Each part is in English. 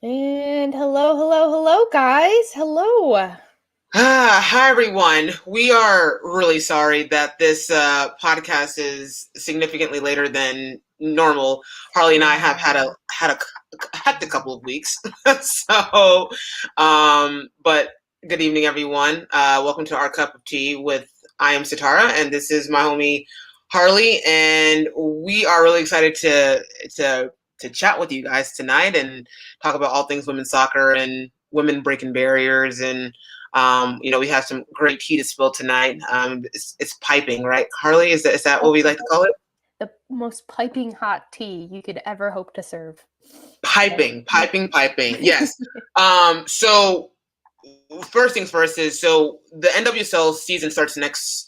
And hello, guys. Hello. Hi everyone. We are really sorry that this podcast is significantly later than normal. Harley and I have Yeah. had a hectic couple of weeks, but good evening, everyone. Welcome to our cup of tea with I am Satara, and this is my homie Harley, and we are really excited to chat with you guys tonight and talk about all things women's soccer and women breaking barriers and we have some great tea to spill tonight. It's piping, right? Harley, is that what we like to call it? The most piping hot tea you could ever hope to serve. Yes. Piping, piping, piping. Yes. So first things first is the NWSL season starts next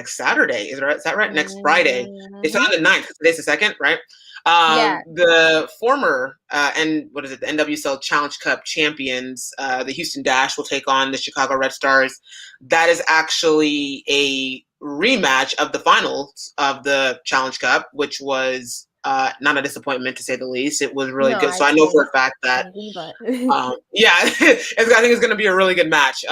Saturday. Is that right? Next Friday. It's on Mhm. the 9th. Today's the second, right? Yeah. The former and what is it? The NWSL Challenge Cup champions, the Houston Dash, will take on the Chicago Red Stars. That is actually a rematch of the finals of the Challenge Cup, which was not a disappointment to say the least. It was really No, good. I So I know for think a fact that anything but. yeah, I think it's going to be a really good match.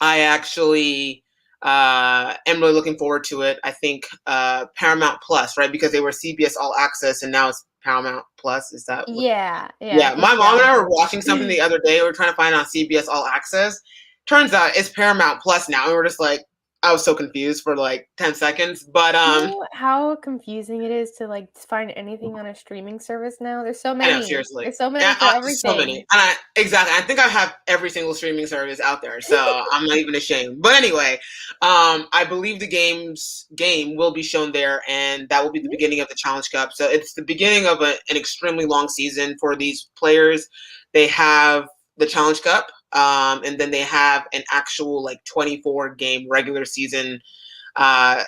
I actually am really looking forward to it. I think Paramount Plus, right? Because they were CBS All Access and now it's Paramount Plus. Is that what? Yeah, I Yeah, think my yeah. mom and I were watching something the other day. We were trying to find it on CBS All Access. Turns out it's Paramount Plus now. And we're just like, I was so confused for like 10 seconds. But You know how confusing it is to like find anything on a streaming service now? There's so I know, many. seriously. There's so Yeah, many for so many. everything. And exactly. I think I have every single streaming service out there, so I'm not even ashamed. But anyway, I believe the game will be shown there, and that will be the beginning of the Challenge Cup. So it's the beginning of an extremely long season for these players. They have the Challenge Cup, and then they have an actual like 24 game regular season. So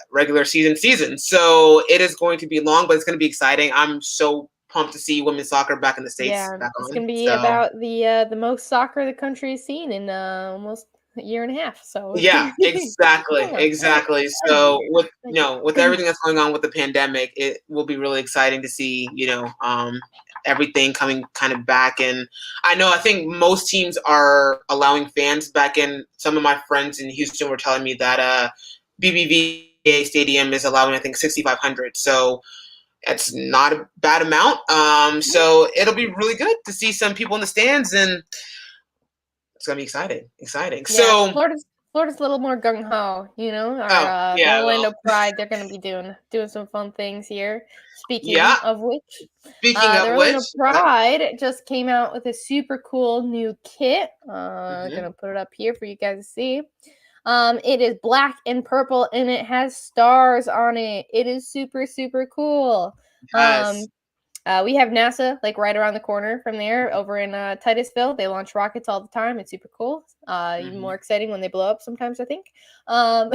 it is going to be long, but it's going to be exciting. I'm so pumped to see women's soccer back in the States Yeah, back it's on. gonna be So about the most soccer the country has seen in almost a year and a half. So it's yeah, gonna be exactly, yeah, exactly. So exciting. with everything that's going on with the pandemic, it will be really exciting to see everything coming kind of back. And I think most teams are allowing fans back in. Some of my friends in Houston were telling me that BBVA Stadium is allowing, I think, 6,500. So it's not a bad amount. So it'll be really good to see some people in the stands, and it's gonna be exciting. Exciting. Yeah, So, Florida's a little more gung ho, Our oh the yeah, well, Orlando Pride, they're gonna be doing some fun things here. yeah. Speaking of which, Speaking the of which, Orlando yep. Pride just came out with a super cool new kit. Hmm. Gonna put it up here for you guys to see. It is black and purple and it has stars on it. It is super, super cool. Um, Yes. we have NASA like right around the corner from there over in Titusville. They launch rockets all the time. It's super cool. Even Hmm. more exciting when they blow up sometimes, I think. Um,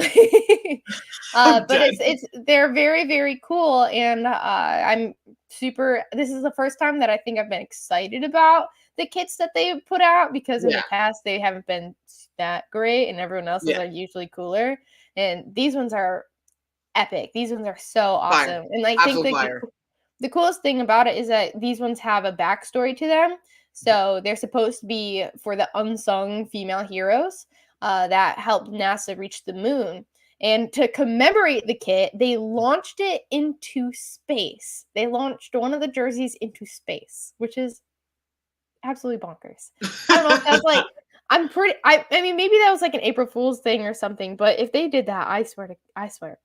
I'm but dead. it's they're very, very cool. And I'm super. This is the first time that I think I've been excited about the kits that they put out because in Yeah, the past they haven't been that great and everyone else's yeah. are usually cooler. And these ones are epic. These ones are so Fire. awesome. And I think Absolute like fire. the coolest thing about it is that these ones have a backstory to them. So they're supposed to be for the unsung female heroes that helped NASA reach the moon. And to commemorate the kit, they launched it into space. They launched one of the jerseys into space, which is absolutely bonkers. I don't know if that's like I mean maybe that was like an April Fool's thing or something, but if they did that, I swear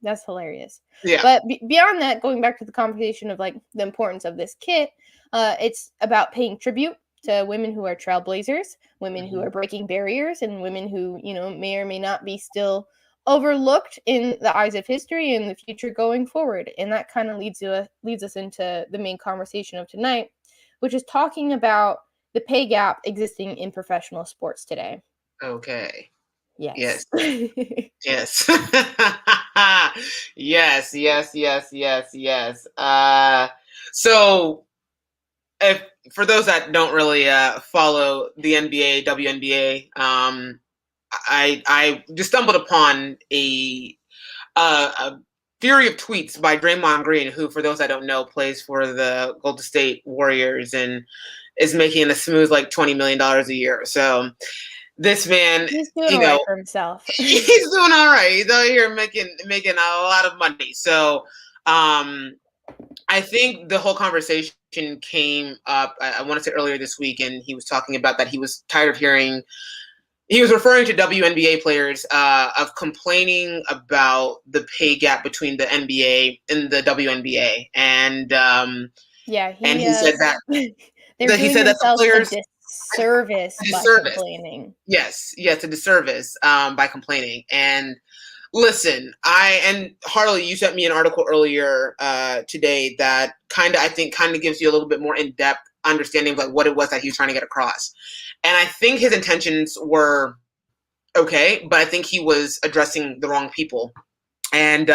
that's hilarious. Yeah. But beyond that, going back to the conversation of like the importance of this kit, it's about paying tribute to women who are trailblazers, women who Hmm. are breaking barriers, and women who may or may not be still overlooked in the eyes of history and the future going forward. And that kind of leads us into the main conversation of tonight, which is talking about the pay gap existing in professional sports today. Okay. Yes. Yes. Yes. Yes. Yes. Yes. Yes. Yes. So if for those that don't really follow the NBA, WNBA, I just stumbled upon a fury of tweets by Draymond Green, who, for those I don't know, plays for the Golden State Warriors, and is making a smooth like $20 million a year. So this man, He's doing all right for himself. he's doing all right. He's out here making a lot of money. So I think the whole conversation came up, I want to say earlier this week, and he was talking about that he was tired of hearing, he was referring to WNBA players of complaining about the pay gap between the NBA and the WNBA. And yeah, he said that they're doing the themselves players a disservice by complaining. Yes, a disservice by complaining. And listen, and Harley, you sent me an article earlier today that I think gives you a little bit more in-depth understanding of like what it was that he was trying to get across. And I think his intentions were okay, but I think he was addressing the wrong people. And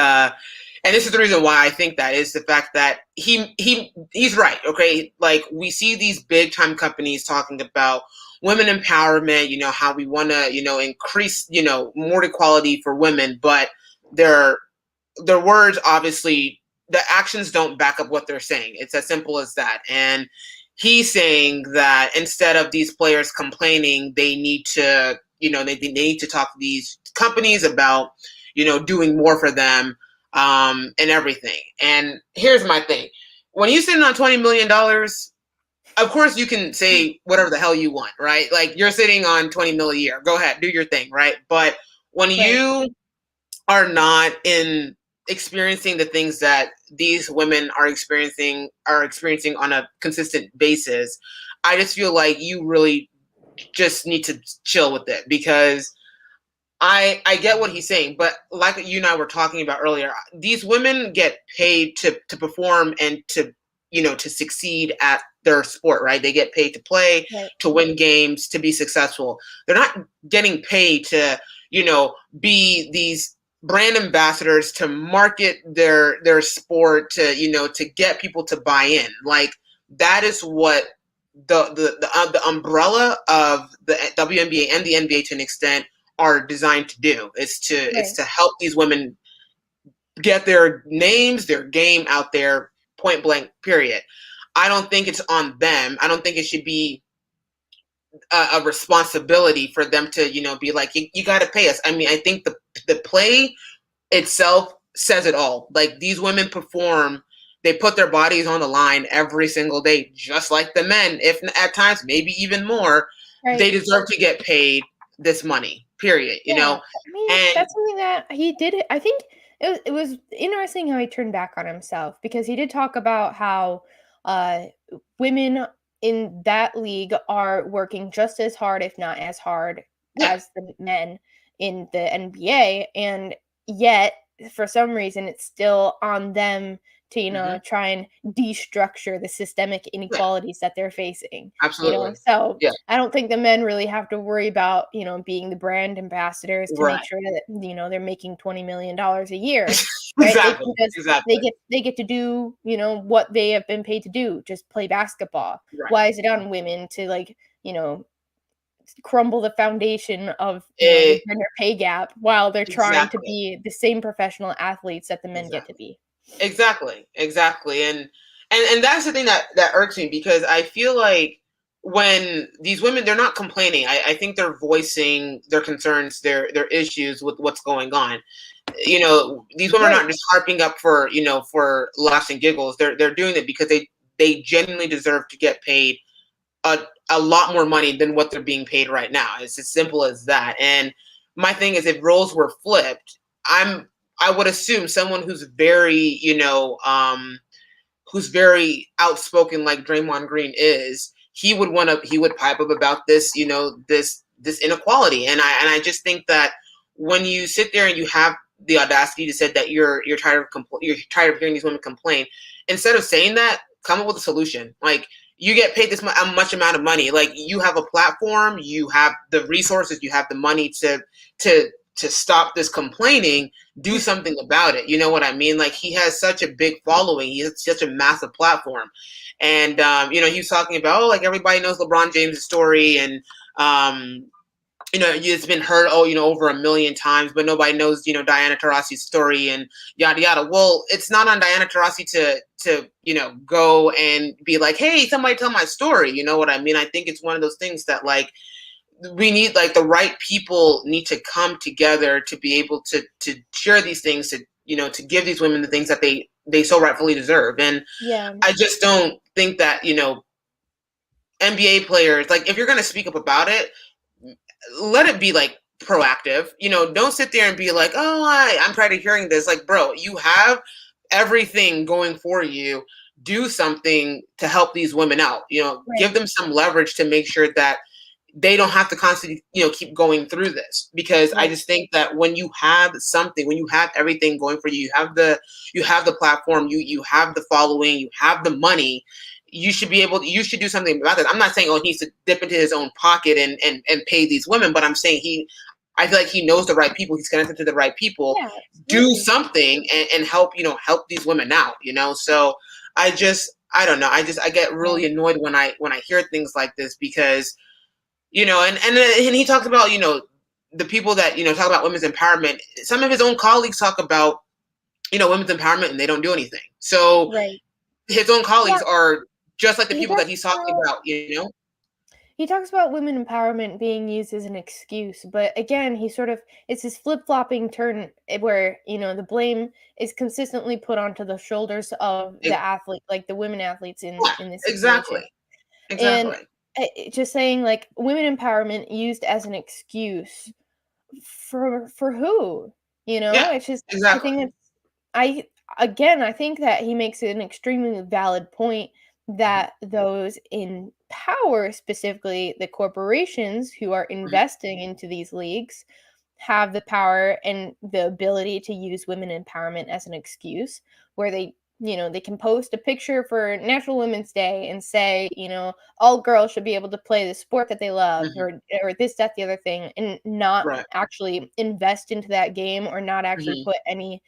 this is the reason why I think that is the fact that he's right. Okay, like we see these big time companies talking about women empowerment, you know, how we want to, you know, increase, you know, more equality for women, but their words, obviously, the actions don't back up what they're saying. It's as simple as that. And he's saying that instead of these players complaining, they need to, you know, they need to talk to these companies about, you know, doing more for them and everything. And here's my thing. When you sitting on $20 million, of course you can say whatever the hell you want, right? Like you're sitting on 20 mil a year. Go ahead, do your thing, right? But when you are not experiencing the things that these women are experiencing on a consistent basis, I just feel like you really just need to chill with it, because I get what he's saying, but like you and I were talking about earlier, these women get paid to perform and to, you know, to succeed at their sport, right? They get paid to play, to win games, to be successful. They're not getting paid to, you know, be these brand ambassadors, to market their sport, to, you know, to get people to buy in. Like that is what the umbrella of the WNBA and the NBA to an extent are designed to do. It's to help these women get their names, their game out there, point blank, period. I don't think it's on them. I don't think it should be a responsibility for them to, you know, be like, you got to pay us. I mean, I think the play itself says it all. Like these women perform, they put their bodies on the line every single day, just like the men, if at times maybe even more. They deserve to get paid this money, period. You know, I mean, that's something that he did. I think it was interesting how he turned back on himself, because he did talk about how women in that league are working just as hard, if not as hard, as the men in the NBA, and yet for some reason it's still on them to, you know, try and destructure the systemic inequalities that they're facing. Absolutely. You know? So I don't think the men really have to worry about, you know, being the brand ambassadors to make sure that, you know, they're making $20 million a year. Right? They get to do, you know, what they have been paid to do, just play basketball. Why is it on women to, like, you know, crumble the foundation of, you know, the gender pay gap while they're trying to be the same professional athletes that the men get to be? Exactly. And that's the thing that irks me, because I feel like when these women, they're not complaining. I think they're voicing their concerns, their issues with what's going on. You know, these women are not just harping up for, you know, for laughs and giggles. They're doing it because they genuinely deserve to get paid a lot more money than what they're being paid right now. It's as simple as that. And my thing is, if roles were flipped, I would assume someone who's very, you know, who's very outspoken, like Draymond Green is, he would pipe up about this, you know, this inequality. And I just think that when you sit there and you have the audacity to say that you're tired of hearing these women complain, instead of saying that, come up with a solution. Like, you get paid this much amount of money. Like, you have a platform, you have the resources, you have the money to stop this complaining. Do something about it. You know what I mean? Like, he has such a big following. He has such a massive platform. And, you know, he was talking about, like, everybody knows LeBron James' story. And it's been heard, over a million times, but nobody knows, Diana Taurasi's story and yada yada. Well, it's not on Diana Taurasi to go and be like, hey, somebody tell my story. You know what I mean? I think it's one of those things that like we need, like the right people need to come together to be able to share these things, to give these women the things that they so rightfully deserve. And Yeah. I just don't think that NBA players, like if you're going to speak up about it, let it be like proactive. Don't sit there and be like, oh, I'm tired of hearing this. Like, bro, you have everything going for you. Do something to help these women out. Give Right. them some leverage to make sure that they don't have to constantly, keep going through this. Because I Right. just think that when you have something, when you have everything going for you, you have the platform, you have the following, you have the money, you should do something about this. I'm not saying, he needs to dip into his own pocket and pay these women, but I'm saying I feel like he knows the right people. He's connected to the right people. Yeah, Do absolutely. something and help, help these women out. So I don't know. I get Yeah. really annoyed when I hear things like this because, and he talks about, the people that, talk about women's empowerment. Some of his own colleagues talk about, women's empowerment and they don't do anything. So Right. his own Yeah, colleagues are just like the he people that talks he's talking about about. he talks about women empowerment being used as an excuse, but again, he sort of it's this flip-flopping turn where, the blame is consistently put onto the shoulders of the It, athlete, like the women athletes yeah, in this exactly. situation. And Exactly. just saying like women empowerment used as an excuse for who? Yeah, It's just I exactly. think it's I again, I think that he makes an extremely valid point Mhm, that those in power, specifically the corporations who are mhm, investing into these leagues, have the power and the ability to use women empowerment as an excuse where they can post a picture for National Women's Day and say, all girls should be able to play the sport that they love mhm. or this, that, the other thing, and not Right. actually invest into that game or not actually Mhm, put any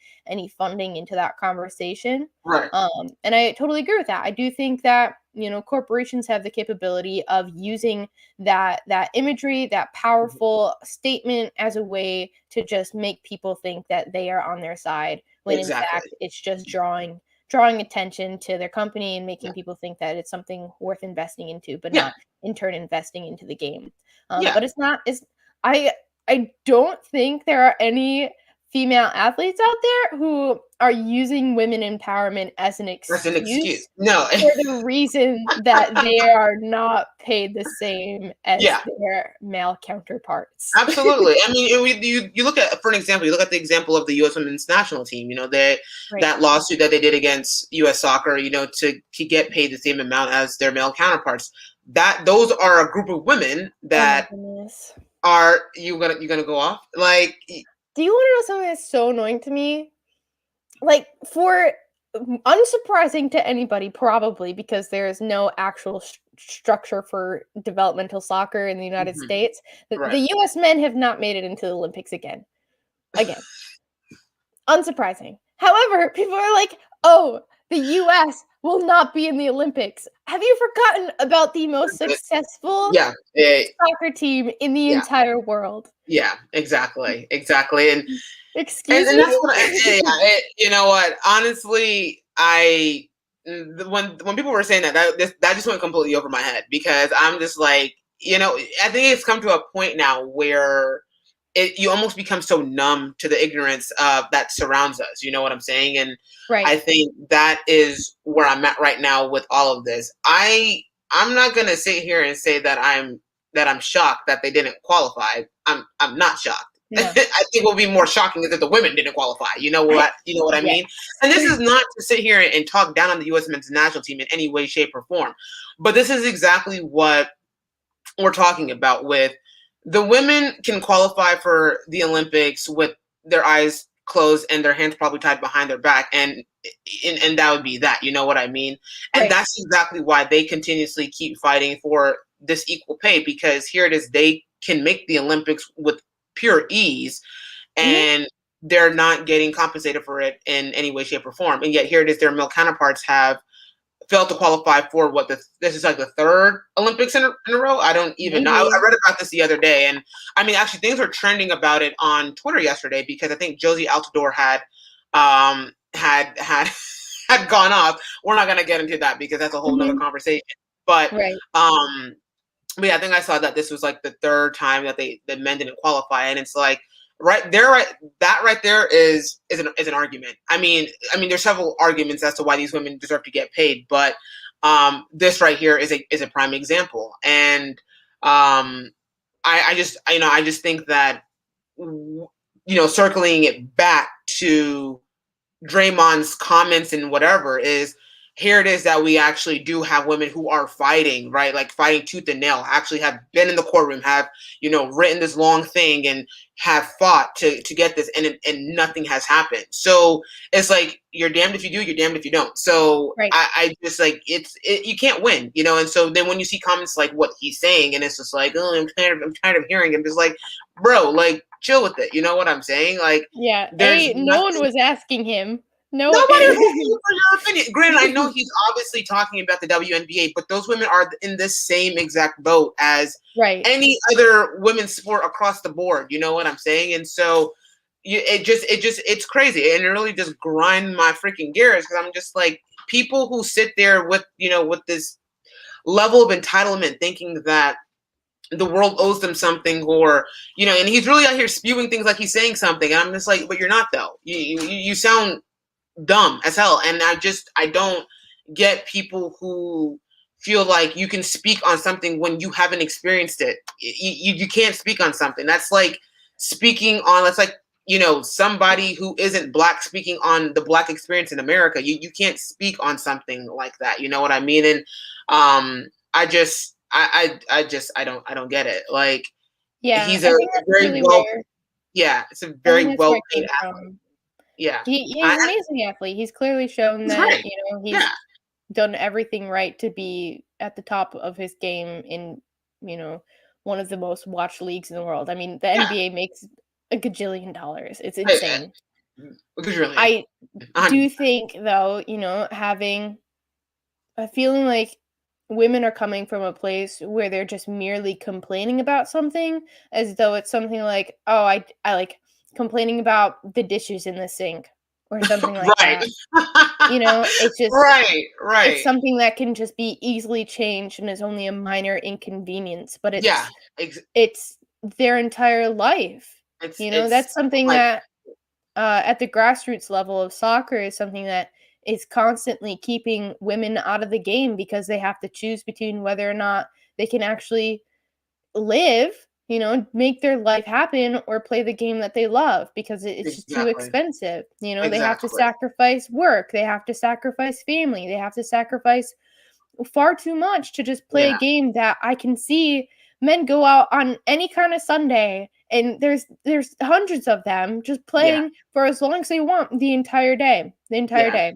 funding into that conversation. right. And I totally agree with that. I do think that, corporations have the capability of using that imagery, that Mhm, powerful statement as a way to just make people think that they are on their side when in exactly. fact it's just drawing attention to their company and Yeah. making people think that it's something worth investing into, but Yeah. not in turn investing into the game. Yeah. But it's not. It's I I don't think there are any female athletes out there who are using women empowerment as an That's an excuse. excuse No. for the reason that they are not paid the same as Yeah. their male counterparts. Absolutely. I mean, you look at, for an example, you look at the example of the U.S. Women's National Team. Right. That lawsuit that they did against U.S. Soccer, to get paid the same amount as their male counterparts. That those are a group of women Oh my that goodness. are you gonna go off like Do you wanna know something that's so annoying to me? Like, for unsurprising to anybody probably because there is no actual structure for developmental soccer in the United mhm, States, the right? US men have not made it into the Olympics again. Again. Unsurprising. However, people are like, "Oh, the US will not be in the Olympics." Have you forgotten about the most successful Yeah, soccer team in the yeah, entire world? yeah, exactly, and Excuse me? that's what you know what? Honestly, when people were saying that just went completely over my head because I'm just like, I think it's come to a point now where you almost become so numb to the ignorance that surrounds us. You know what I'm saying? And Right. I think that is where I'm at right now with all of this. I'm not gonna sit here and say that I'm shocked that they didn't qualify. I'm not shocked. I No. think what would be more shocking is that the women didn't qualify. You know what I Yes. mean? And this is not to sit here and talk down on the U.S. men's national team in any way, shape, or form, but this is exactly what we're talking about. With the women can qualify for the Olympics with their eyes closed and their hands probably tied behind their back, and that would be that. You know what I mean? And Right. that's exactly why they continuously keep fighting for this equal pay, because here it is, they can make the Olympics with pure ease, Mhm. and they're not getting compensated for it in any way, shape, or form. And yet here it is, their male counterparts have failed to qualify for this is like the third Olympics in a row. I don't even know. Maybe. I read about this the other day, and I mean, actually, things were trending about it on Twitter yesterday because I think Josie Altidore had had gone off. We're not gonna get into that because that's a whole nother Mhm. conversation. But Right. but yeah, I think I saw that this was like the third time that the men didn't qualify, and it's like right there, that right there is an argument. There's several arguments as to why these women deserve to get paid, but this right here is a prime example, and I just think that circling it back to Draymond's comments and whatever is here it is that we actually do have women who are fighting, right? Like fighting tooth and nail, actually have been in the courtroom, have, written this long thing and have fought to get this and nothing has happened. So it's like you're damned if you do, you're damned if you don't. So Right. I just like you can't win, and so then when you see comments like what he's saying and it's just like, oh, I'm tired of hearing him, just like, bro, like chill with it. You know what I'm saying? Like Yeah. there's No one nothing. was asking him. No one. Nobody was asking you for your opinion. Granted, I know he's obviously talking about the WNBA, but those women are in this same exact boat as Right. any other women's sport across the board. You know what I'm saying? And so it's crazy, and it really just grind my freaking gears because I'm just like people who sit there with with this level of entitlement, thinking that the world owes them something, or and he's really out here spewing things like he's saying something, and I'm just like, but you're not though. You sound dumb as hell, and I don't get people who feel like you can speak on something when you haven't experienced it. You can't speak on something. That's like speaking on, that's like somebody who isn't black speaking on the black experience in America. You can't speak on something like that, you know what I mean? And I don't get it. Like Yeah. he's I a think that's very really well, where yeah, it's a I think very that's where well it paid came athlete. from. Yeah. He's an amazing athlete. He's clearly shown He's that, great. he's Yeah. done everything right to be at the top of his game in, you know, one of the most watched leagues in the world. I mean, the Yeah. NBA makes a gajillion dollars. It's Hey, insane. really, I do think though, having a feeling like women are coming from a place where they're just merely complaining about something as though it's something like, "Oh, I like complaining about the dishes in the sink," or something like right, that. It's just right, it's right. something that can just be easily changed and is only a minor inconvenience, but Yeah, it's their entire life. it's That's something like that at the grassroots level of soccer is something that is constantly keeping women out of the game because they have to choose between whether or not they can actually live, make their life happen or play the game that they love because it's just too exactly, expensive. They have to exactly. sacrifice work, they have to sacrifice family, they have to sacrifice far too much to just play a Yeah, game that I can see men go out on any kind of Sunday and there's hundreds of them just yeah, playing for as long as they want the entire day. The entire yeah, day.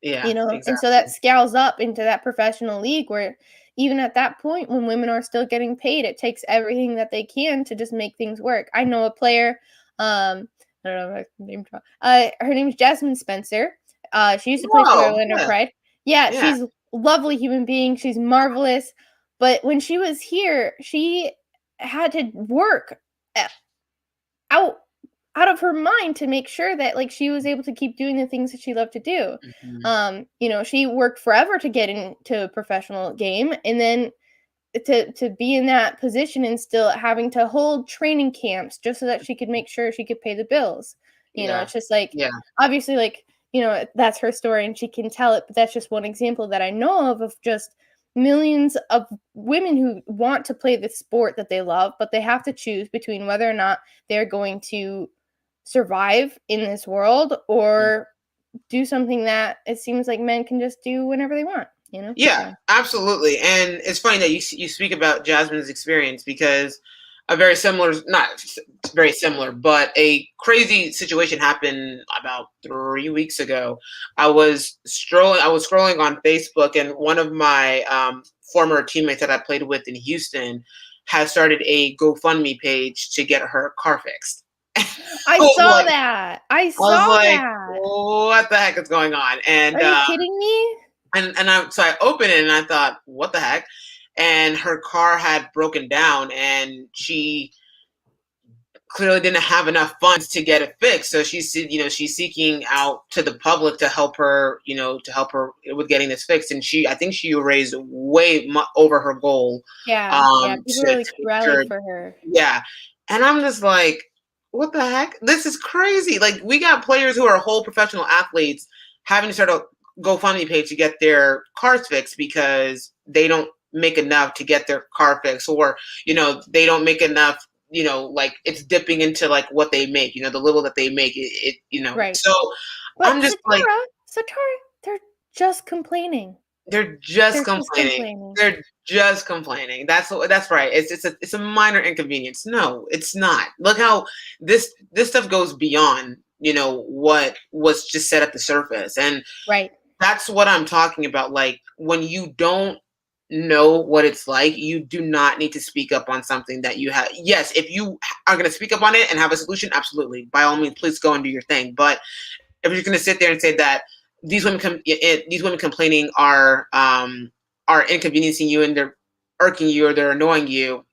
yeah, And so that exactly. scales up into that professional league where even at that point when women are still getting paid, it takes everything that they can to just make things work. I know a player, I don't know if I can name drop. Her name's Jasmine Spencer. She used to play for the Whoa, Orlando yeah, Pride. Yeah, yeah, she's a lovely human being. She's marvelous. But when she was here, she had to work uh, out of her mind to make sure that like she was able to keep doing the things that she loved to do. mhm, She worked forever to get into a professional game and then to be in that position and still having to hold training camps just so that she could make sure she could pay the bills. yeah, It's just like yeah, obviously like, that's her story and she can tell it, but that's just one example that I know of just millions of women who want to play the sport that they love, but they have to choose between whether or not they're going to survive in this world mm. or do something that it seems like men can just do whenever they want, Yeah, So absolutely. And it's funny that you speak about Jasmine's experience because a very similar, not very similar, but a crazy situation happened about 3 weeks ago. I was scrolling on Facebook, and one of my former teammates that I played with in Houston has started a GoFundMe page to get her car fixed. I saw that. I I was saw like, that. what the heck is going on? And Are you kidding me? So I opened it and I thought, what the heck? And her car had broken down, and she clearly didn't have enough funds to get it fixed. So she's seeking out to the public to help her, with getting this fixed. And I think she raised way over her goal. Yeah, people To really make rallied sure, for her. yeah. And I'm just like, what the heck? This is crazy. Like, we got players who are whole professional athletes having to start a GoFundMe page to get their cars fixed because they don't make enough to get their car fixed, or they don't make enough, like it's dipping into like what they make, the little that they make Right. so But I'm just like, Satara, they're just complaining. they're just They're just complaining. complaining. They're just complaining. That's right. It's a minor inconvenience. No, it's not. Look how this stuff goes beyond, what was just said at the surface. And Right. that's what I'm talking about. Like, when you don't know what it's like, you do not need to speak up on something that you have. Yes, if you are going to speak up on it and have a solution, absolutely, by all means, please go and do your thing. But if you're going to sit there and say that these women complaining are inconveniencing you, and they're irking you, or they're annoying you,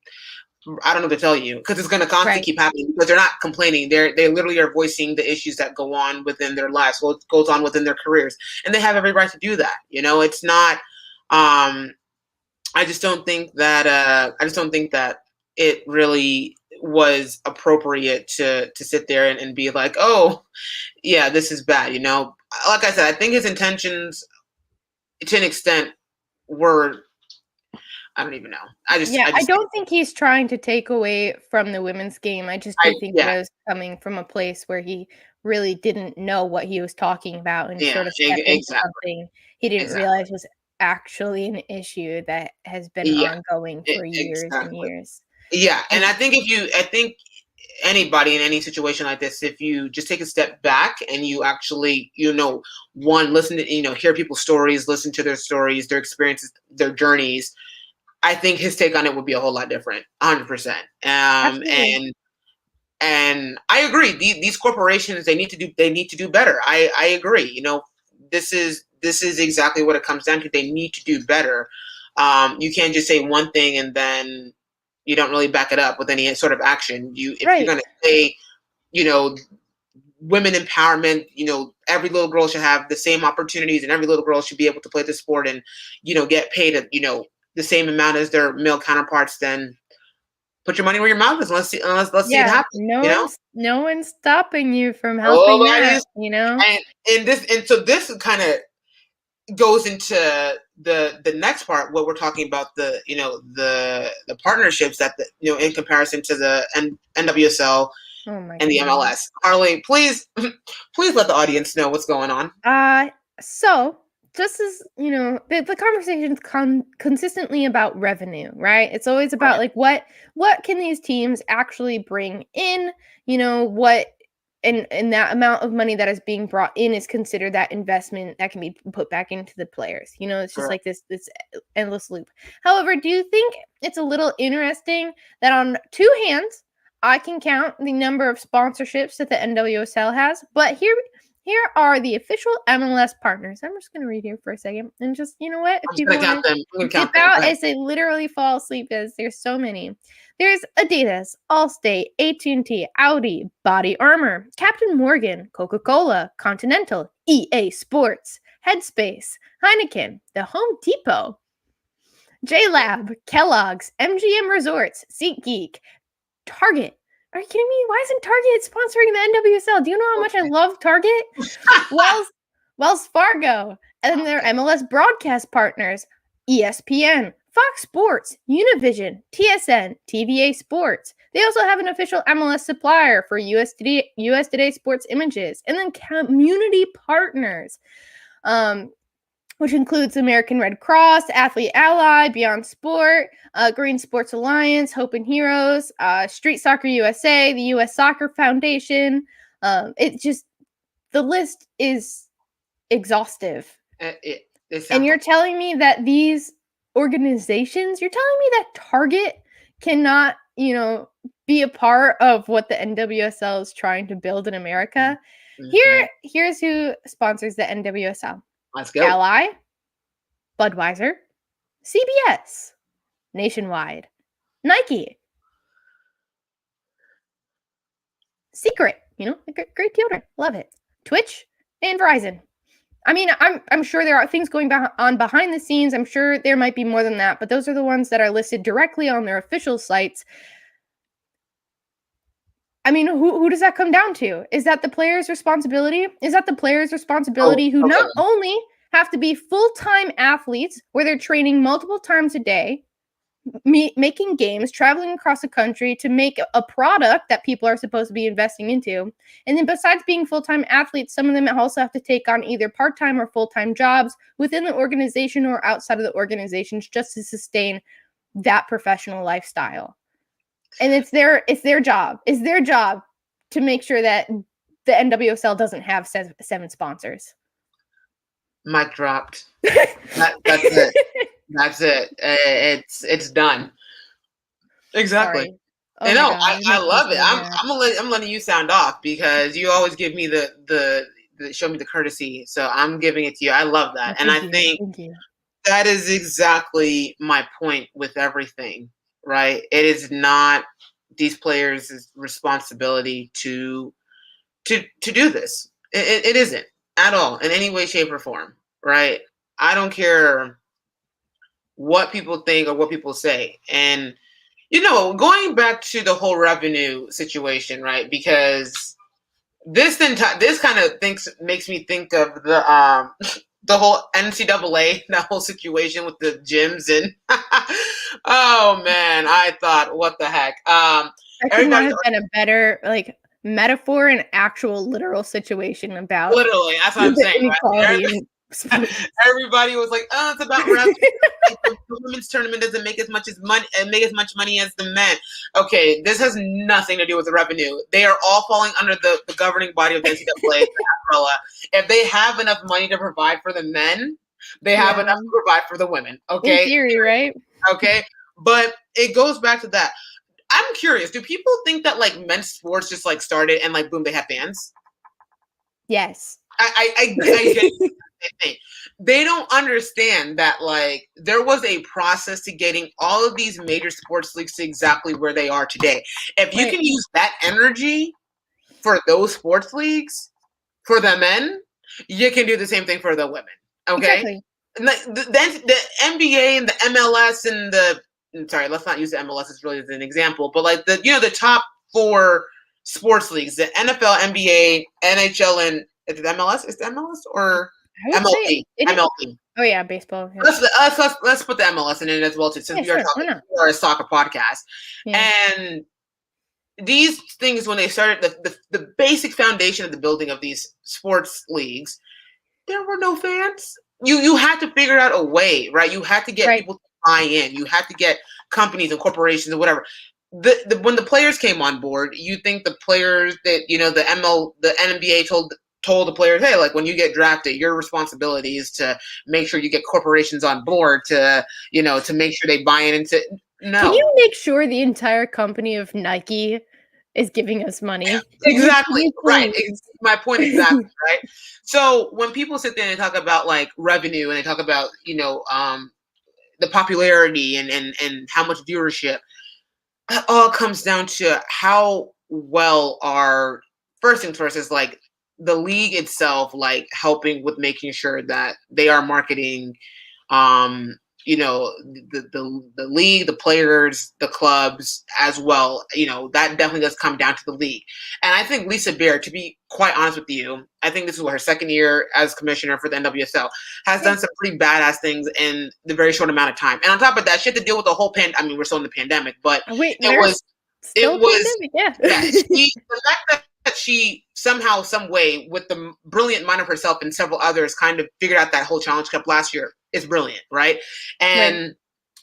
I don't know what to tell you, because it's going to constantly keep happening, because they're not complaining. They literally are voicing the issues that go on within their lives, what goes on within their careers, and they have every right to do that. It's not. I just don't think that. It really was appropriate to sit there and be like, oh, yeah, this is bad. Like I said, I think his intentions, to an extent, were. I don't even know. I don't think he's trying to take away from the women's game. I just do think that it was coming from a place where he really didn't know what he was talking about, and sort of stepped into something he didn't realize was actually an issue that has been ongoing for years and years. Yeah, and I think anybody in any situation like this, if you just take a step back and you actually, listen to, hear people's stories, listen to their stories, their experiences, their journeys, I think his take on it would be a whole lot different, 100%. And I agree. These corporations, they need to do better. I agree. This is exactly what it comes down to. They need to do better. You can't just say one thing and then you don't really back it up with any sort of action. If you're going to say, women empowerment, every little girl should have the same opportunities, and every little girl should be able to play the sport and, get paid at, the same amount as their male counterparts, then put your money where your mouth is. Let's see it happen. No one's stopping you from helping that, And so this kind of goes into the next part, what we're talking about, the partnerships that in comparison to the NWSL and the MLS. Harlie, please let the audience know what's going on. So just as the conversation's consistently about revenue, right? It's always about like what can these teams actually bring in, what and that amount of money that is being brought in is considered that investment that can be put back into the players. It's just like this endless loop. However, do you think it's a little interesting that on two hands I can count the number of sponsorships that the NWSL has, but here are the official MLS partners. I'm just going to read here for a second. And just, what? If people want to dip out as they literally fall asleep, as there's so many. There's Adidas, Allstate, AT&T, Audi, Body Armor, Captain Morgan, Coca-Cola, Continental, EA Sports, Headspace, Heineken, The Home Depot, JLab, Kellogg's, MGM Resorts, SeatGeek, Target. Are you kidding me? Why isn't Target sponsoring the NWSL? Do you know how much I love Target? Wells Fargo, and their MLS broadcast partners, ESPN, Fox Sports, Univision, TSN, TVA Sports. They also have an official MLS supplier for US Today Sports Images, and then community partners, which includes American Red Cross, Athlete Ally, Beyond Sport, Green Sports Alliance, Hope and Heroes, Street Soccer USA, the U.S. Soccer Foundation. The list is exhaustive. And you're telling me that these organizations, you're telling me that Target cannot, be a part of what the NWSL is trying to build in America? Mm-hmm. Here's who sponsors the NWSL. Let's go. Ally, Budweiser, CBS, Nationwide, Nike, Secret, great deodorant, love it. Twitch and Verizon. I mean, I'm sure there are things going on behind the scenes. I'm sure there might be more than that, but those are the ones that are listed directly on their official sites. I mean, who does that come down to? Is that the player's responsibility? Is that the player's responsibility who not only have to be full-time athletes where they're training multiple times a day, making games, traveling across the country to make a product that people are supposed to be investing into. And then besides being full-time athletes, some of them also have to take on either part-time or full-time jobs within the organization or outside of the organizations just to sustain that professional lifestyle. And it's their job. It's their job to make sure that the NWSL doesn't have 7 sponsors. Mic dropped. That's it. That's it. It's done. Exactly. Oh I know. God, I love it. I'm letting you sound off because you always give me the show me the courtesy. So I'm giving it to you. I love that, and I think that is exactly my point with everything. Right? It is not these players' responsibility to do this. It isn't at all in any way, shape, or form. Right? I don't care what people think or what people say. And, going back to the whole revenue situation, right? Because this kind of makes me think of the whole NCAA, that whole situation with the gyms and oh man, I thought, what the heck? That could not have been a better metaphor and actual literal situation about literally. That's what I'm saying. Inequality right? Everybody was like, "Oh, it's about revenue. The women's tournament doesn't make as much money as the men." Okay, this has nothing to do with the revenue. They are all falling under the governing body of the NCAA umbrella. If they have enough money to provide for the men, they have enough to provide for the women. Okay, in theory, right? Okay, but it goes back to that. I'm curious. Do people think that men's sports just started and boom, they have fans? Yes. I get it. They don't understand that there was a process to getting all of these major sports leagues to exactly where they are today. If you can use that energy for those sports leagues for the men, you can do the same thing for the women. Okay. Exactly. The NBA and the MLS and sorry, let's not use the MLS as really as an example, but the top 4 sports leagues, the NFL, NBA, NHL, and is it MLS? Is it MLS or MLB? MLB. Oh yeah, baseball. Yeah. Let's put the MLS in it as well too, since we are a soccer podcast. Yeah. And these things, when they started, the basic foundation of the building of these sports leagues, there were no fans. You had to figure out a way, right? You had to get people to buy in. You had to get companies and corporations and whatever. When the players came on board, you think the players that the NBA told the players, hey, when you get drafted, your responsibility is to make sure you get corporations on board to make sure they buy into. No. Can you make sure the entire company of Nike is giving us money? Exactly. Right. My point exactly. Right. So when people sit there and talk about revenue and they talk about, the popularity and how much viewership, that all comes down to how well are, first things first is the league itself, helping with making sure that they are marketing, the league, the players, the clubs as well. That definitely does come down to the league. And I think Lisa Bear, to be quite honest with you, I think this is her second year as commissioner for the NWSL, has done some pretty badass things in the very short amount of time. And on top of that, she had to deal with the whole we're still in the pandemic, but the fact that she somehow, some way, with the brilliant mind of herself and several others, kind of figured out that whole Challenge Cup last year is brilliant, right? And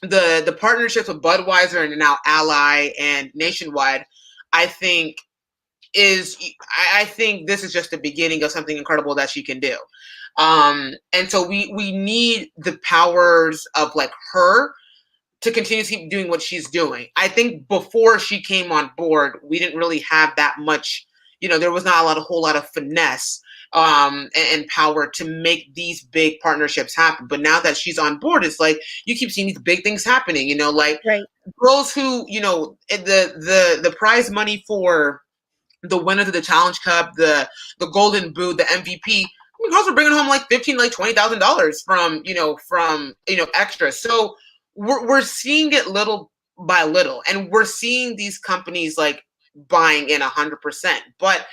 the partnerships with Budweiser and now Ally and Nationwide, I think this is just the beginning of something incredible that she can do. And so we need the powers of her to continue to keep doing what she's doing. I think before she came on board, we didn't really have that much, there was not a whole lot of finesse and power to make these big partnerships happen. But now that she's on board, it's like you keep seeing these big things happening. Like Right. girls who the prize money for the winners of the Challenge Cup, the Golden Boot, the MVP. I mean, girls are bringing home like $15,000, from extras. So we're seeing it little by little, and we're seeing these companies like buying in 100%. But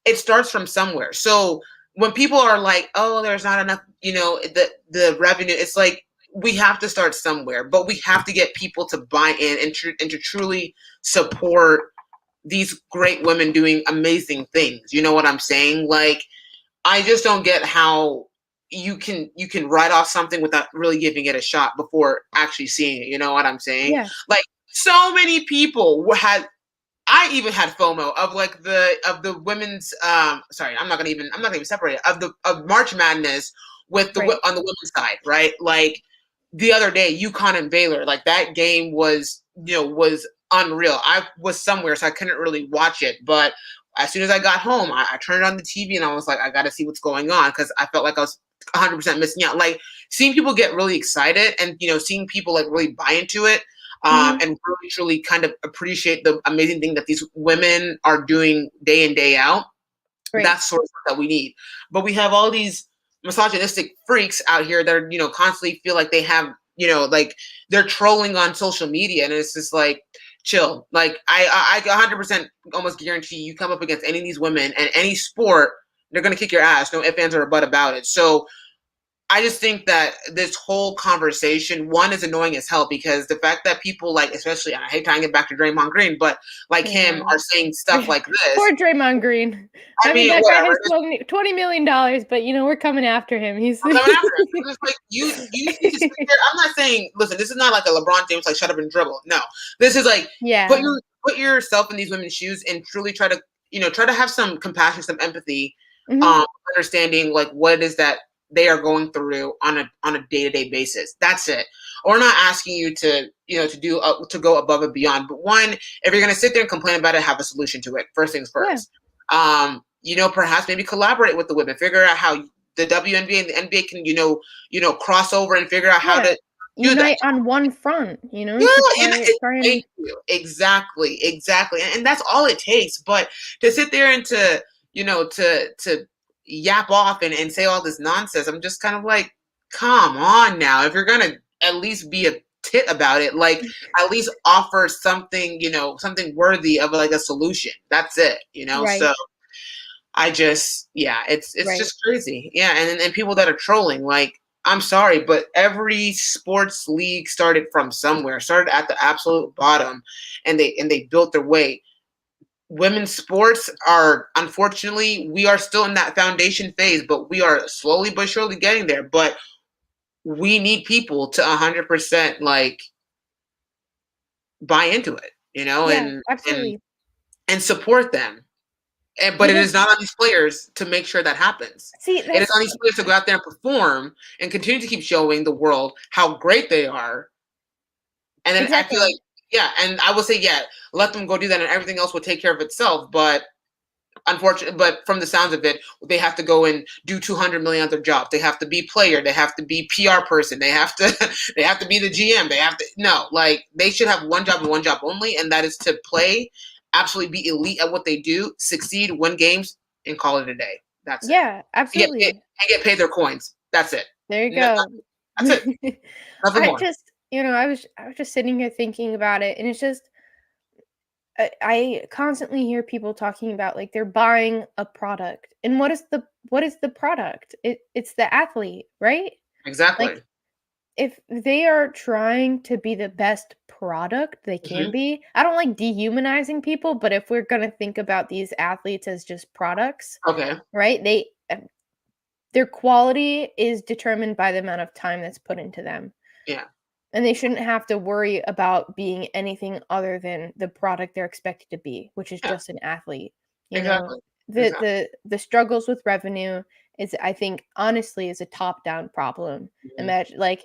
it starts from somewhere. So when people are like, "Oh, there's not enough," the revenue, it's like we have to start somewhere, but we have to get people to buy in and to truly support these great women doing amazing things. You know what I'm saying? Like, I just don't get how you can write off something without really giving it a shot before actually seeing it. You know what I'm saying? Yeah. Like, so many people had. I even had FOMO of like the women's. Sorry, I'm not gonna even separate it of March Madness with Right. on the women's side, right? Like the other day, UConn and Baylor, like that game was unreal. I was somewhere, so I couldn't really watch it. But as soon as I got home, I turned on the TV and I was like, I got to see what's going on because I felt like I was 100% missing out. Like seeing people get really excited and seeing people like really buy into it. Hmm. And really truly kind of appreciate the amazing thing that these women are doing day in, day out. Right. That's sort of that we need. But we have all these misogynistic freaks out here that are, constantly feel like they have, like they're trolling on social media, and it's just like, chill. Like I 100% almost guarantee you come up against any of these women and any sport, they're gonna kick your ass. No ifs, ands, or a butt about it. So I just think that this whole conversation, one, is annoying as hell because the fact that people like, especially, and I hate tying it back to Draymond Green, but like him Yeah. are saying stuff like this. Poor Draymond Green. I I mean, mean, that guy whatever. has $20 million, but we're coming after him. He's I'm coming after him. It's just like you need to sit there. I'm not saying, listen, this is not like a LeBron James like shut up and dribble. No, this is like yeah. put yourself in these women's shoes and truly try to have some compassion, some empathy, Hmm. understanding like what it is that they are going through on a day-to-day basis. That's it. We're not asking you to to go above and beyond. But one, if you're gonna sit there and complain about it, have a solution to it. First things Yeah. first. Perhaps maybe collaborate with the women, figure out how the WNBA and the NBA can cross over and figure out how Yeah. to do that. Unite on one front, Yeah, to try and thank you. Exactly, and that's all it takes. But to sit there and to yap off and say all this nonsense, I'm just kind of like, come on now. If you're gonna at least be a tit about it, like at least offer something, something worthy of like a solution. That's it, right. So it's Right. just crazy. Yeah, and people that are trolling, like, I'm sorry, but every sports league started from somewhere, started at the absolute bottom, and they built their way. Women's sports are, unfortunately, we are still in that foundation phase, but we are slowly but surely getting there. But we need people to 100% like buy into it, Yeah, and absolutely. and support them. But it Because is not on these players to make sure that happens. see, It is that's on these players to go out there and perform and continue to keep showing the world how great they are. And then I feel exactly. like, yeah, and I will say, yeah, let them go do that and everything else will take care of itself. But unfortunately, but from the sounds of it, they have to go and do 200 million other jobs. They have to be player. They have to be PR person. They have to, they have to be the GM. They have to, no, like they should have one job and one job only. And that is to play, absolutely be elite at what they do, succeed, win games, and call it a day. That's it. Yeah, absolutely. And get paid their coins. That's it. There you No, go. that's it. Nothing I more. just, I was just sitting here thinking about it, and it's just, I constantly hear people talking about like they're buying a product, and what is the product? It's the athlete, right? Like Exactly. if they are trying to be the best product they can Hmm. be, I don't like dehumanizing people, but if we're gonna think about these athletes as just products, Okay. right? Their quality is determined by the amount of time that's put into them. Yeah. And they shouldn't have to worry about being anything other than the product they're expected to be, which is Yeah. just an athlete. You know, Exactly. the Exactly. the struggles with revenue is, I think, honestly, is a top-down problem. Mhm. Imagine like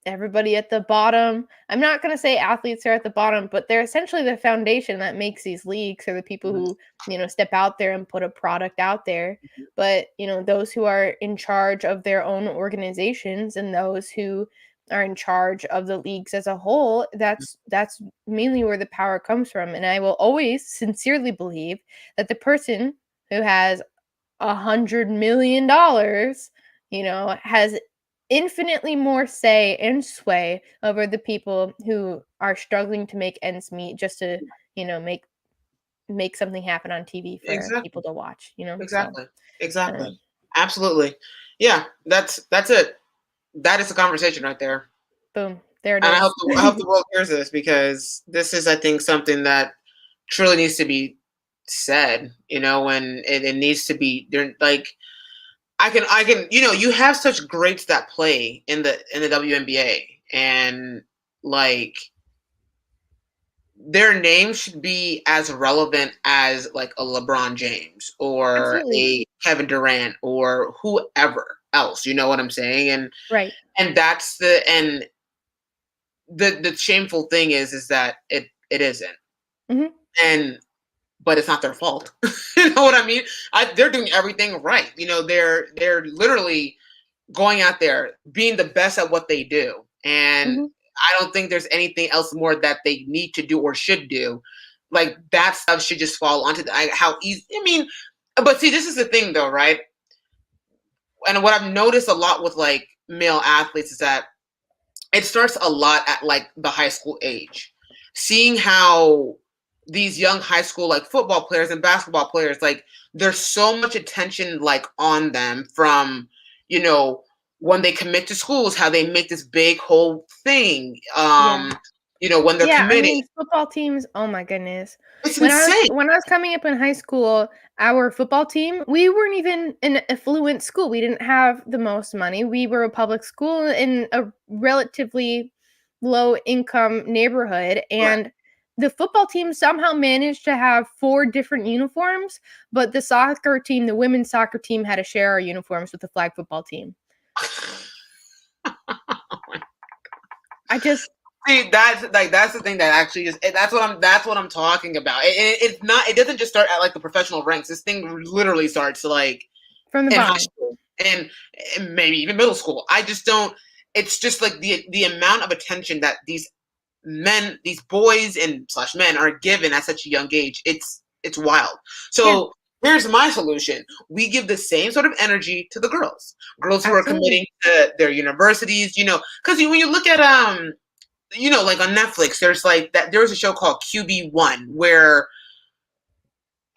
everybody at the bottom. I'm not going to say athletes are at the bottom, but they're essentially the foundation that makes these leagues, or the people Mhm. who, step out there and put a product out there. But, those who are in charge of their own organizations, and those who are in charge of the leagues as a whole, that's mainly where the power comes from. And I will always sincerely believe that the person who has $100 million, has infinitely more say and sway over the people who are struggling to make ends meet, just to, make something happen on TV for people Exactly. to watch. So, Exactly. Exactly. um, Absolutely. Yeah, that's it. That is the conversation right there. boom, there it And is. I hope the world hears this, because this is, I think, something that truly needs to be said. When it needs to be there. Like, I can. You have such greats that play in the WNBA, and like their name should be as relevant as like a LeBron James or Absolutely. a Kevin Durant or whoever else. You know what I'm saying? Right. And that's the shameful thing is that it isn't. Hmm. And but it's not their fault. You know what I mean? They're doing everything right. They're literally going out there being the best at what they do. And Hmm. I don't think there's anything else more that they need to do or should do. Like, that stuff should just fall onto how easy. I mean, but see, this is the thing though, right? And what I've noticed a lot with like male athletes is that it starts a lot at like the high school age. Seeing how these young high school like football players and basketball players, like, there's so much attention like on them from, you know, when they commit to schools, how they make this big whole thing. Yeah. When they're Yeah, I committing. mean, football teams, oh my goodness. It's When I was insane. when I was coming up in high school, our football team, we weren't even an affluent school. We didn't have the most money. We were a public school in a relatively low income neighborhood, Right. and the football team somehow managed to have 4 different uniforms, but the women's soccer team had to share our uniforms with the flag football team. I just See, that's the thing that actually is. That's what I'm talking about. It's not. It doesn't just start at like the professional ranks. This thing literally starts like from the in high bottom. school and maybe even middle school. I just don't. It's just like the amount of attention that these men, these boys and slash men are given at such a young age. It's wild. Yeah, So here's my solution: we give the same sort of energy to the girls who are absolutely. committing to their universities. Because when you look at like on Netflix, there's like that. There was a show called QB1 where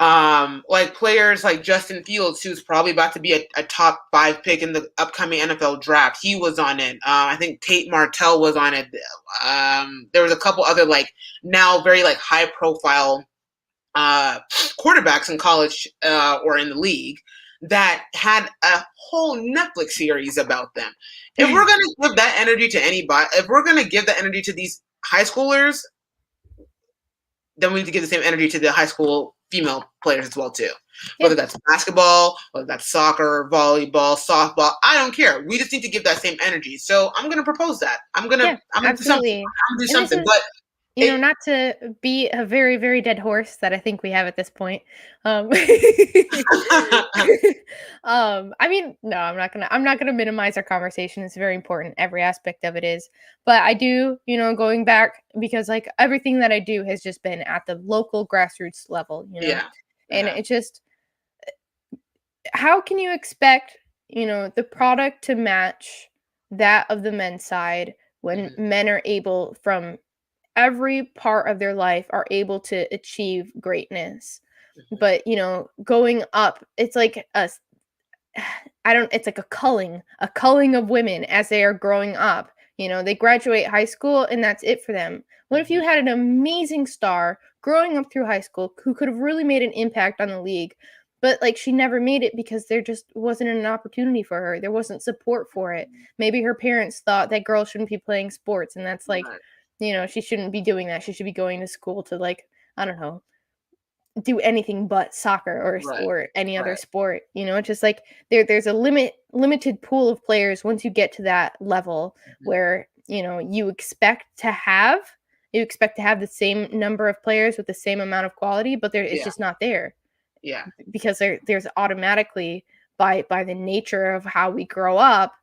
like players like Justin Fields, who's probably about to be a top 5 pick in the upcoming NFL draft, he was on it. I think Tate Martell was on it. There was a couple other like now very like high profile quarterbacks in college or in the league that had a whole Netflix series about them. If we're gonna give that energy to anybody, if we're gonna give that energy to these high schoolers, then we need to give the same energy to the high school female players as well too. Yeah, Whether that's basketball, whether that's soccer, volleyball, softball, I don't care. We just need to give that same energy. So I'm gonna propose that. yeah, I'm gonna do something. absolutely. I'm gonna do And this something. is, But it not to be a very, very dead horse that I think we have at this point. Um, I mean, no, I'm not gonna minimize our conversation. It's very important. Every aspect of it is. But I do, going back, because like everything that I do has just been at the local grassroots level. yeah. And Yeah. it just, how can you expect, the product to match that of the men's side when Mhm. men are able, from every part of their life, are able to achieve greatness? Mhm. But, going up, it's like I don't it's like a culling of women as they are growing up. They graduate high school and that's it for them. What if you Mhm. had an amazing star growing up through high school who could have really made an impact on the league, but like she never made it because there just wasn't an opportunity for her. There wasn't support for it. Maybe her parents thought that girls shouldn't be playing sports, and that's like, Right. she shouldn't be doing that. She should be going to school to, like, I don't know, do anything but soccer Right. or any other Right. sport. It's just like there's a limited pool of players once you get to that level Mhm. where you expect to have the same number of players with the same amount of quality, but it's Yeah. just not there Yeah. because there's automatically by the nature of how we grow up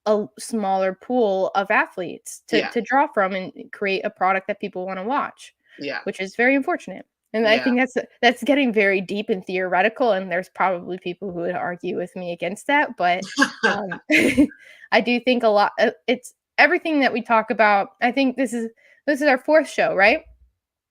a smaller pool of athletes Yeah. to draw from and create a product that people want to watch, Yeah. which is very unfortunate. And I Yeah. think that's getting very deep and theoretical, and there's probably people who would argue with me against that, but um, I do think a lot. It's everything that we talk about. I think this is our fourth show, right?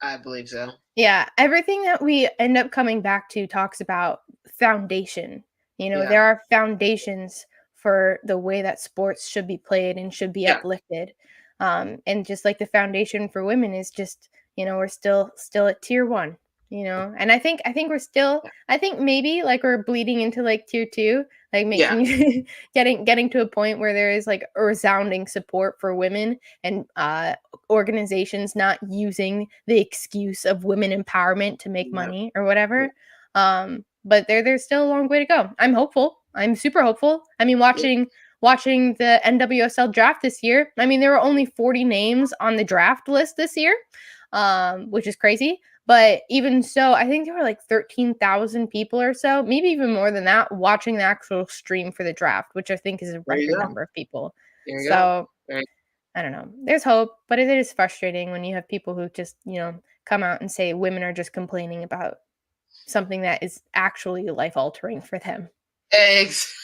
I believe so. Yeah, everything that we end up coming back to talks about foundation. Yeah. There are foundations for the way that sports should be played and should be Yeah. uplifted. And just like the foundation for women is just, we're still at tier one, and I think I think maybe like we're bleeding into like tier two, like Yeah. making getting to a point where there is like a resounding support for women and organizations not using the excuse of women empowerment to make Yeah. money or whatever. But there's still a long way to go. I'm hopeful. I'm super hopeful. I mean, watching the NWSL draft this year. I mean, there were only 40 names on the draft list this year, which is crazy. But even so, I think there were like 13,000 people or so, maybe even more than that, watching the actual stream for the draft, which I think is a There you record go. number of people. There you go. So There I don't know. There's hope, but it is frustrating when you have people who just, come out and say women are just complaining about something that is actually life altering for them. Eggs.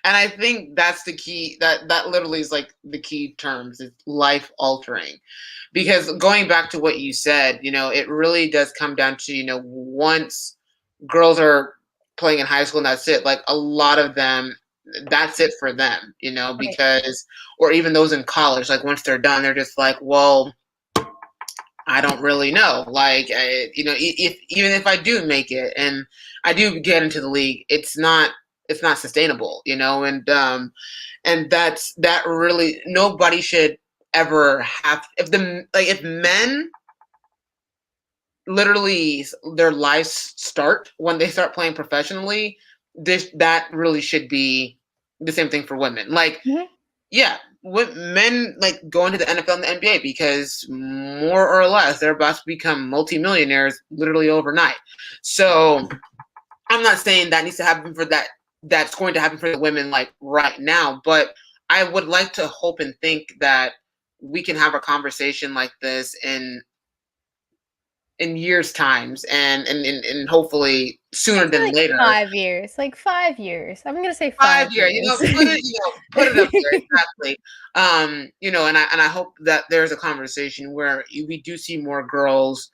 And I think that's the key. That literally is like the key terms. It's life altering. Because going back to what you said, it really does come down to, once girls are playing in high school and that's it, like a lot of them, that's it for them, Right. because, or even those in college, like once they're done, they're just like, well, I don't really know. Like, if even if I do make it and I do get into the league, it's not sustainable, and that really nobody should ever have if men literally their lives start when they start playing professionally, that really should be the same thing for women. Like, Mhm. yeah, with men like going to the NFL and the NBA because more or less they're about to become multimillionaires literally overnight. So I'm not saying that needs to happen for that. That's going to happen for the women like right now, but I would like to hope and think that we can have a conversation like this in years times and hopefully sooner Maybe than like later. 5 years, like 5 years. I'm gonna say 5 year, 5 years. put it up there exactly. And I hope that there's a conversation where we do see more girls,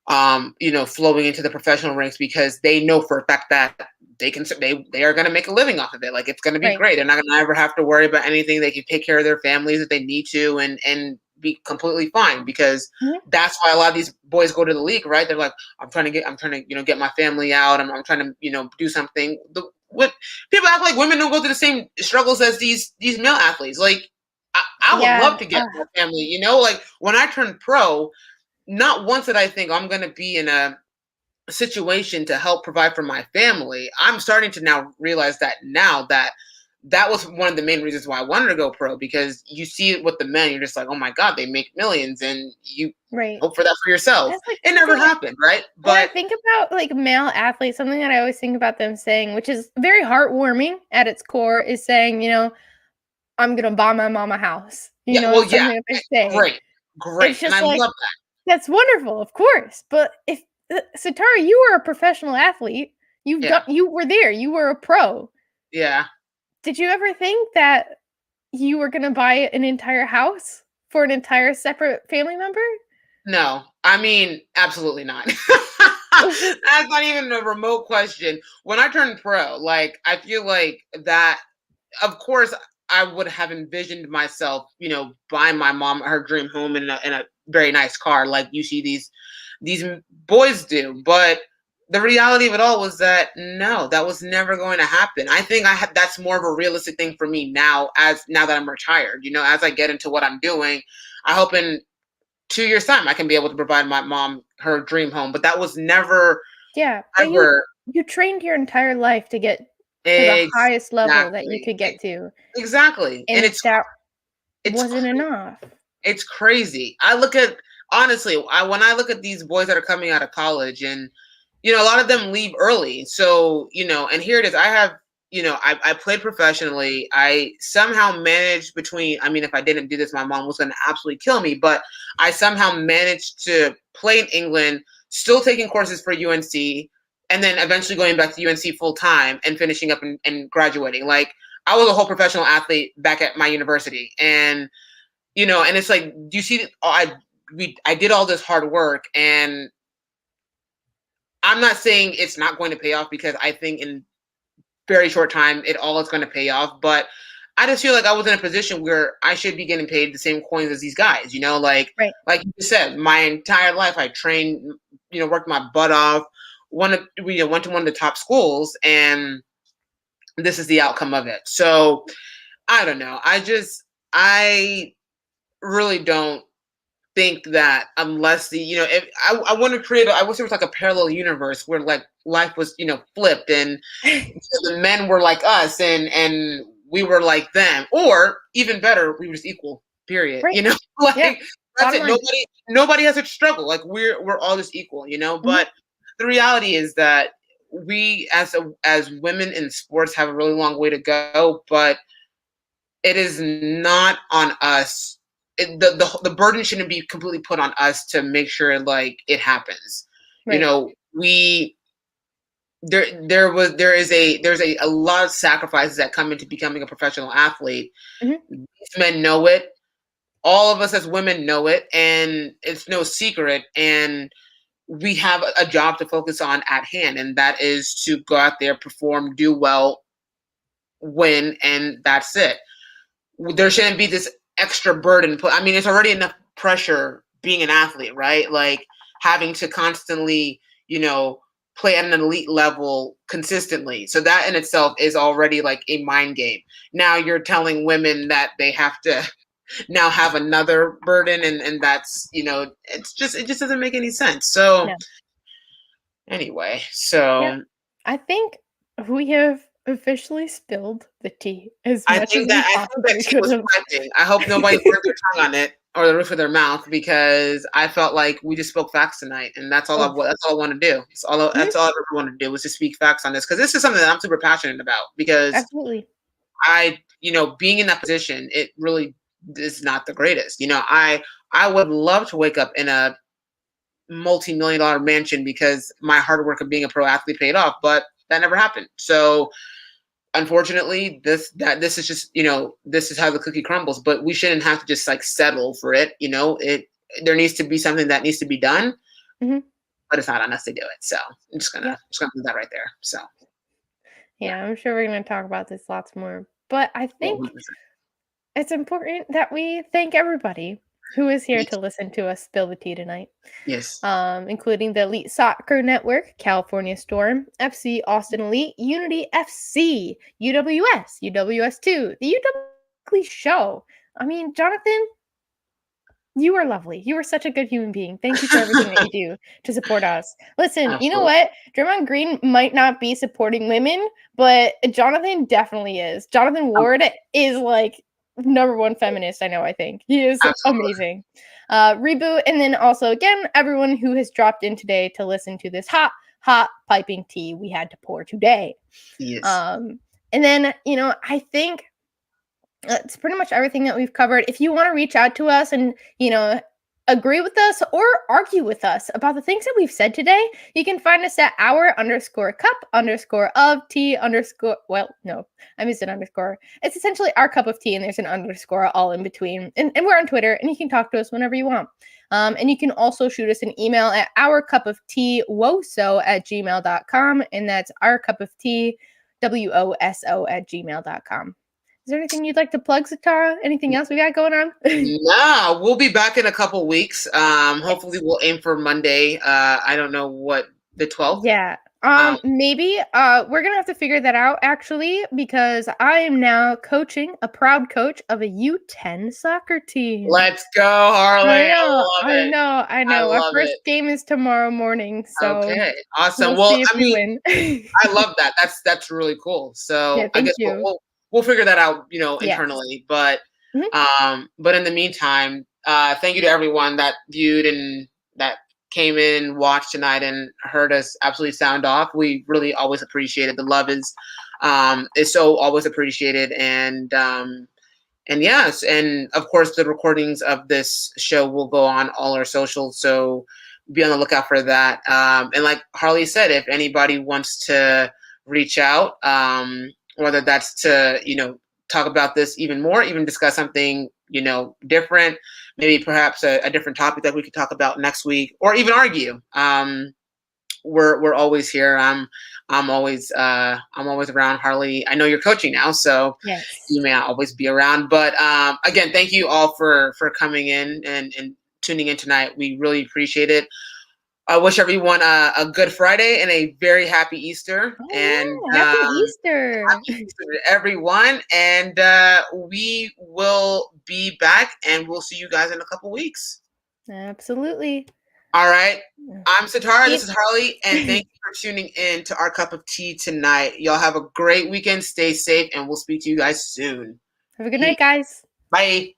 flowing into the professional ranks because they know for a fact that they are going to make a living off of it. Like it's going to be Right. great. They're not going to ever have to worry about anything. They can take care of their families if they need to, and be completely fine because Mhm. that's why a lot of these boys go to the league, right? They're like, I'm trying to get my family out. I'm trying to do something. What people act like women don't go through the same struggles as these male athletes. Like I would Yeah. love to get my family. Like when I turned pro, not once did I think I'm going to be in a situation to help provide for my family. I'm starting to now realize that was one of the main reasons why I wanted to go pro, because you see it with the men, you're just like, oh my God, they make millions, and you Right. hope for that for yourself. That's like It never something happened, right? when I But think about like male athletes, something that I always think about them saying, which is very heartwarming at its core, is saying, I'm gonna buy my mom a house. yeah, well, It's yeah, something that they say. great, great, It's and just I like love that's wonderful, of course. But if Satara, you were a professional athlete. that. Yeah, You were there. You were a pro. yeah. Did you ever think that you were gonna buy an entire house for an entire separate family member? No, I mean, absolutely not. It's just That's not even a remote question. When I turned pro, like, I feel like that, of course, I would have envisioned myself, buying my mom her dream home in a very nice car, like you see these boys do. But the reality of it all was that no, that was never going to happen. I think that's more of a realistic thing for me now that I'm retired. As I get into what I'm doing, I hope in 2 years' time I can be able to provide my mom her dream home. But that was never yeah, but ever you trained your entire life to get to the highest level that you exactly could get to, exactly, and and it's that It's wasn't crazy. enough. It's crazy. I look at honestly, when I look at these boys that are coming out of college, and a lot of them leave early. So and here it is. I have I played professionally. I somehow managed between. I mean, if I didn't do this, my mom was going to absolutely kill me. But I somehow managed to play in England, still taking courses for UNC, and then eventually going back to UNC full time and finishing up and graduating. Like I was a whole professional athlete back at my university, and and it's like, do you see? I did all this hard work, and I'm not saying it's not going to pay off, because I think in very short time it all is going to pay off. But I just feel like I was in a position where I should be getting paid the same coins as these guys. Right. Like you said, my entire life I trained, worked my butt off. Went to one of the top schools, and this is the outcome of it. So I don't know. I really don't think that, unless if I want to create I wish there was like a parallel universe where like life was flipped, and the men were like us, and we were like them, or even better, we were just equal, period. Right. Like Yeah. that's Bottom it. line. Nobody has a struggle. Like we're all just equal. But the reality is that we as women in sports have a really long way to go, but it is not on us. The burden shouldn't be completely put on us to make sure like it happens. Right. We there's a lot of sacrifices that come into becoming a professional athlete. These men know it. All of us as women know it, and it's no secret. And we have a job to focus on at hand, and that is to go out there, perform, do well, win, and that's it. There shouldn't be this extra burden put. I mean, it's already enough pressure being an athlete, right? Like having to constantly, play at an elite level consistently. So that in itself is already like a mind game. Now you're telling women that they have to now have another burden, and that's, it just doesn't make any sense. So No. anyway, Yeah. so I think we have officially spilled the tea as I much as think we that possibly tea could was have. piping. I hope nobody burned their tongue on it or the roof of their mouth, because I felt like we just spoke facts tonight, and that's all Oh. that's all I want to do. That's all I ever want to do, was to speak facts on this, because this is something that I'm super passionate about. Because Absolutely. being in that position, it really is not the greatest. I would love to wake up in a multi-million-dollar mansion because my hard work of being a pro athlete paid off, but that never happened. So unfortunately, this is just, this is how the cookie crumbles. But we shouldn't have to just like settle for it. There needs to be something that needs to be done, but it's not on us to do it. So I'm just gonna leave that right there. So Yeah, I'm sure we're going to talk about this lots more. But I yeah, think 100%. it's important that we thank everybody who is here to listen to us spill the tea tonight, Yes. including the Elite Soccer Network, California Storm, FC Austin Elite, Unity FC, UWS, UWS2, the UW Show. I mean, Jonathan, you are lovely. You are such a good human being. Thank you for everything that you do to support us. Listen, you know Absolutely. what? Draymond Green might not be supporting women, but Jonathan definitely is. Jonathan Ward is like number one feminist I know, I think. He is Absolutely. amazing. Reboot, and then also, again, everyone who has dropped in today to listen to this hot, hot piping tea we had to pour today. Yes. And then, I think it's pretty much everything that we've covered. If you want to reach out to us and, agree with us or argue with us about the things that we've said today, you can find us at our_cup_of_tea_. Well, no, I missed an underscore. It's essentially our cup of tea, and there's an underscore all in between. And we're on Twitter, and you can talk to us whenever you want. And you can also shoot us an email at ourcupofteawoso@gmail.com, and that's ourcupofteawoso@gmail.com. Is there anything you'd like to plug, Satara? Anything else we got going on? No, we'll be back in a couple weeks. Hopefully we'll aim for Monday. I don't know what, the 12th. Yeah. Maybe we're gonna have to figure that out, actually, because I am now coaching, a proud coach of a U10 soccer team. Let's go, Harlie. I know. I Our love first it. game is tomorrow morning, so Okay, awesome. we'll Well, see if I we mean, win. I love that. That's really cool. Yeah, So I thank guess you. we'll figure that out, Yes. internally. But Mhm. But in the meantime, thank you to everyone that viewed and that came in, watched tonight, and heard us absolutely sound off. We really always appreciate it. The love is so always appreciated, and yes, and of course the recordings of this show will go on all our socials, so be on the lookout for that. And like Harley said, if anybody wants to reach out, whether that's to talk about this even more, even discuss something different, maybe perhaps a different topic that we could talk about next week, or even argue. We're always here. I'm always around. Harley, I know you're coaching now, so Yes. you may not always be around. But again, thank you all for coming in and tuning in tonight. We really appreciate it. I wish everyone a good Friday and a very happy Easter. And Oh yeah, happy Easter. happy Easter to everyone. And we will be back, and we'll see you guys in a couple weeks. Absolutely. All right. I'm Satara. This Yep. is Harley, and thank you for tuning in to our cup of tea tonight. Y'all have a great weekend. Stay safe, and we'll speak to you guys soon. Have a good Peace. night, guys. Bye.